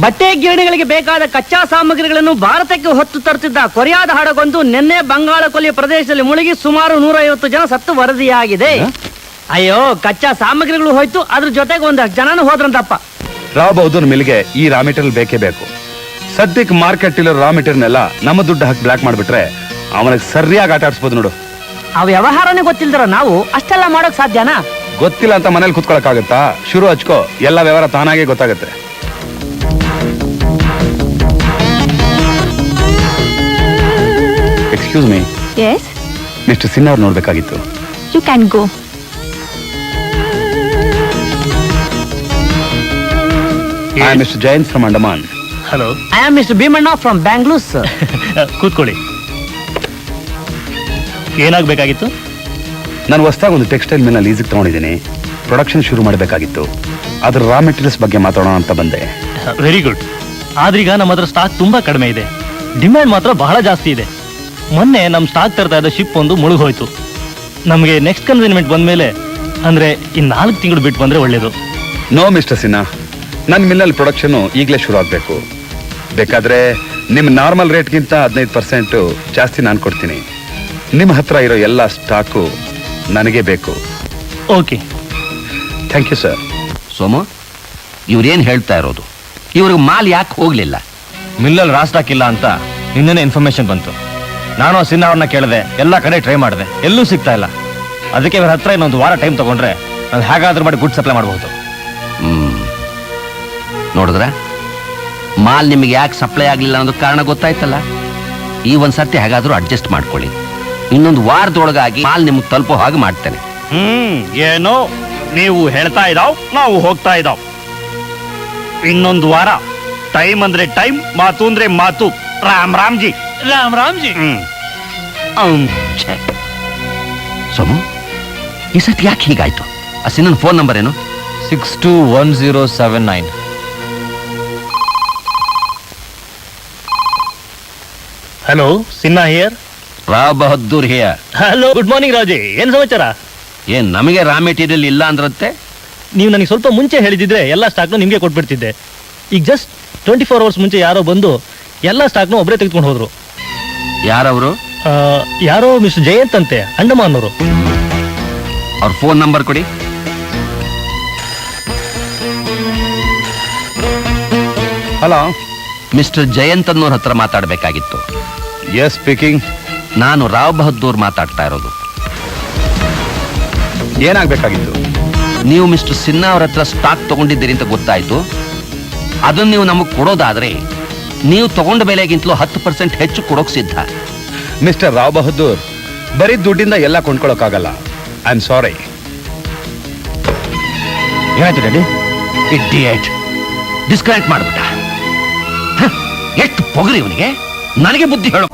ಬಟ್ಟೆ ಗಿರಣಿಗಳಿಗೆ ಬೇಕಾದ ಕಚ್ಚಾ ಸಾಮಗ್ರಿಗಳನ್ನು ಭಾರತಕ್ಕೆ ಹೊತ್ತು ತರುತ್ತಿದ್ದ ಕೊರಿಯಾದ ಹಡಗೊಂದು ನಿನ್ನೆ ಬಂಗಾಳ ಕೊಲ್ಲಿಯ ಪ್ರದೇಶದಲ್ಲಿ ಮುಳುಗಿ ಸುಮಾರು 150 ಜನ ಸತ್ತು ವರದಿಯಾಗಿದೆ. ಅಯ್ಯೋ, ಕಚ್ಚಾ ಸಾಮಗ್ರಿಗಳು ಹೋಯ್ತು, ಅದ್ರ ಜೊತೆಗೆ ಒಂದಷ್ಟು ಜನನು ಹೋದ್ರಂತಪ್ಪ. ರಾವ್ ಬಹದ್ದೂರ್ ಮಿಲ್ಗೆ ಈ ರಾ ಮೆಟೀರಿಯಲ್ ಬೇಕೇ ಬೇಕು. ಸದ್ಯಕ್ಕೆ ಮಾರ್ಕೆಟ್ ಇರೋ ರಾ ಮೆಟೀರಿಯಲ್ ನಮ್ಮ ದುಡ್ಡು ಹಾಕಿ ಬ್ಲಾಕ್ ಮಾಡ್ಬಿಟ್ರೆ ಅವನಿಗೆ ಸರಿಯಾಗಿ ಆಟ ಆಡಿಸ್ಬೋದು ನೋಡು. ಆ ವ್ಯವಹಾರನೇ ಗೊತ್ತಿಲ್ದಿರ ನಾವು ಅಷ್ಟೆಲ್ಲ ಮಾಡೋಕ್ ಸಾಧ್ಯನಾ? ಗೊತ್ತಿಲ್ಲ ಅಂತ ಮನೇಲಿ ಕುತ್ಕೊಳಕ್ಕಾಗತ್ತಾ? ಶುರು ಹಚ್ಕೋ, ಎಲ್ಲ ವ್ಯವಹಾರ ತಾನಾಗೆ ಗೊತ್ತಾಗುತ್ತೆ. Excuse me. Yes mister Sinha ಅವ್ರು ನೋಡ್ಬೇಕಾಗಿತ್ತು. You can go. I am mister Jayant from Andaman. Hello, I am mister Bhimanna from Bangalore sir. ಕೂತ್ಕೊಳ್ಳಿ. ಏನಾಗಬೇಕಾಗಿತ್ತು? ನಾನು ಹೊಸದಾಗಿ ಒಂದು ಟೆಕ್ಸ್ಟೈಲ್ ಮಿಲ್ನ ಲೀಸಿಗೆ ತಗೊಂಡಿದ್ದೀನಿ. ಪ್ರೊಡಕ್ಷನ್ ಶುರು ಮಾಡಬೇಕಾಗಿತ್ತು. ಅದ್ರ ರಾ ಮೆಟೀರಿಯಲ್ಸ್ ಬಗ್ಗೆ ಮಾತಾಡೋಣ ಅಂತ ಬಂದೆ. Very good. ಆದ್ರೀಗ ನಮ್ಮ ಹತ್ರ ಸ್ಟಾಕ್ ತುಂಬಾ ಕಡಿಮೆ ಇದೆ, ಡಿಮ್ಯಾಂಡ್ ಮಾತ್ರ ಬಹಳ ಜಾಸ್ತಿ ಇದೆ. ಮೊನ್ನೆ ನಮ್ಮ ಸ್ಟಾಕ್ ತರ್ತಾ ಇದ್ದ ಶಿಪ್ ಒಂದು ಮುಳುಗೋಯ್ತು. ನಮಗೆ ನೆಕ್ಸ್ಟ್ ಕನ್ಸೈನ್ಮೆಂಟ್ ಬಂದ್ಮೇಲೆ, ಅಂದ್ರೆ ಇನ್ನು 4 ತಿಂಗಳು ಬಿಟ್ಟು ಬಂದ್ರೆ ಒಳ್ಳೇದು. ನೋ ಮಿಸ್ಟರ್ ಸಿನ್ಹಾ, ನನ್ನ ಮಿಲ್ಲಲ್ಲಿ ಪ್ರೊಡಕ್ಷನ್ ಈಗಲೇ ಶುರು ಆಗಬೇಕು. ಬೇಕಾದ್ರೆ ನಿಮ್ಮ ನಾರ್ಮಲ್ ರೇಟ್ಗಿಂತ 15% ಜಾಸ್ತಿ ನಾನು ಕೊಡ್ತೀನಿ. ನಿಮ್ಮ ಹತ್ರ ಇರೋ ಎಲ್ಲ ಸ್ಟಾಕು ನನಗೆ ಬೇಕು. Okay, thank you sir. Somu, ಇವ್ರೇನು ಹೇಳ್ತಾ ಇರೋದು? ಇವ್ರಿಗೆ ಮಾಲ್ ಯಾಕೆ ಹೋಗ್ಲಿಲ್ಲ? ಮಿಲ್ಲಲ್ಲಿ ರಾಸ್ಟಾಕ್ ಇಲ್ಲ ಅಂತ ನಿನ್ನೆ ಇನ್ಫಾರ್ಮೇಶನ್ ಬಂತು. ನಾನು ಸಿನ್ಹಾ ಅವ್ರನ್ನ ಕೇಳಿದೆ, ಎಲ್ಲ ಕಡೆ ಟ್ರೈ ಮಾಡಿದೆ, ಎಲ್ಲೂ ಸಿಗ್ತಾ ಇಲ್ಲ. ಅದಕ್ಕೆ ಇವ್ರ ಹತ್ರ ಇನ್ನೊಂದು ವಾರ ಟೈಮ್ ತಗೊಂಡ್ರೆ ನಾವು ಹೇಗಾದ್ರೂ ಮಾಡಿ ಗುಡ್ ಸಪ್ಲೈ ಮಾಡಬಹುದು. ನೋಡಿದ್ರ, ಮಾಲ್ ನಿಮಗೆ ಯಾಕೆ ಸಪ್ಲೈ ಆಗಲಿಲ್ಲ ಅನ್ನೋದು ಕಾರಣ ಗೊತ್ತಾಯ್ತಲ್ಲ. ಈ ಒಂದು ಸರ್ತಿ ಹೇಗಾದ್ರೂ ಅಡ್ಜಸ್ಟ್ ಮಾಡ್ಕೊಳ್ಳಿ. ಇನ್ನೊಂದು ವಾರದೊಳಗಾಗಿ ಮಾಲ್ ನಿಮ್ಗೆ ತಲುಪೋ ಹಾಗೆ ಮಾಡ್ತೇನೆ. ಏನೋ ನೀವು ಹೇಳ್ತಾ ಇದಾವ್, ನಾವು ಹೋಗ್ತಾ ಇದಾವ್. ಇನ್ನೊಂದು ವಾರ ಟೈಮ್ ಅಂದ್ರೆ ಟೈಮ್, ಮಾತು ಅಂದ್ರೆ ಮಾತು. ರಾಮ್ ರಾಮ್ಜಿ, ರಾಮ್ ರಾಮ್ಜಿ. ಸೋಮು, ಈ ಸತಿ ಯಾಕೆ ಹೀಗಾಯ್ತು? ಆ ಸಿನ್ನನ್ ಫೋನ್ ನಂಬರ್ ಏನು? 621079. Hello, Sinha here. Rao Bahadur here. Hello, good morning Raji. ಏನ್ ಸಮಾಚಾರ? ಏನ್ ನಮಗೆ ರಾ ಮೆಟೀರಿಯಲ್ ಇಲ್ಲ ಅಂದ್ರಂತೆ? ನೀವು ನನಗೆ ಸ್ವಲ್ಪ ಮುಂಚೆ ಹೇಳಿದಿದ್ರೆ ಎಲ್ಲ ಸ್ಟಾಕ್ನು ನಿಮಗೆ ಕೊಟ್ಬಿಡ್ತಿದ್ದೆ. ಈಗ ಜಸ್ಟ್ 24 ಅವರ್ಸ್ ಮುಂಚೆ ಯಾರೋ ಬಂದು ಎಲ್ಲ ಸ್ಟಾಕ್ನು ಒಬ್ಬರೇ ತೆಗೆದುಕೊಂಡು ಹೋದ್ರು. ಯಾರವರು? ಯಾರೋ ಮಿಸ್ಟರ್ ಜಯಂತ್ ಅಂತೆ, ಅಂಡಮಾನ್ ಅವರು. ಅವ್ರ ಫೋನ್ ನಂಬರ್ ಕೊಡಿ. ಹಲೋ, ಮಿಸ್ಟರ್ ಜಯಂತ್ ಅನ್ನೋರ್ ಹತ್ರ ಮಾತಾಡಬೇಕಾಗಿತ್ತು. S, speaking. ನಾನು ರಾವ್ ಬಹದ್ದೂರ್ ಮಾತಾಡ್ತಾ ಇರೋದು. ಏನಾಗಬೇಕಾಗಿತ್ತು? ನೀವು ಮಿಸ್ಟರ್ ಸಿನ್ಹಾ ಅವ್ರ ಹತ್ರ ಸ್ಟಾಕ್ ತಗೊಂಡಿದ್ದೀರಿ ಅಂತ ಗೊತ್ತಾಯ್ತು. ಅದನ್ನು ನೀವು ನಮಗೆ ಕೊಡೋದಾದ್ರೆ ನೀವು ತಗೊಂಡ ಬೆಲೆಗಿಂತಲೂ 10% ಹೆಚ್ಚು ಕೊಡೋಕ್ ಸಿದ್ಧ. ಮಿಸ್ಟರ್ ರಾವ್ ಬಹದ್ದೂರ್, ಬರೀ ದುಡ್ಡಿಂದ ಎಲ್ಲ ಕೊಂಡ್ಕೊಳ್ಳೋಕ್ಕಾಗಲ್ಲ. I am sorry. ಏನಾಯ್ತು ಡ್ಯಾಡಿ? ಇಡಿಯಟ್, ಡಿಸ್ಕನೆಕ್ಟ್ ಮಾಡ್ಬಿಟ್ಟ. ಎಷ್ಟು ಪೊಗರಿ ಇವನಿಗೆ. ನನಗೆ ಬುದ್ಧಿ ಹೇಳು.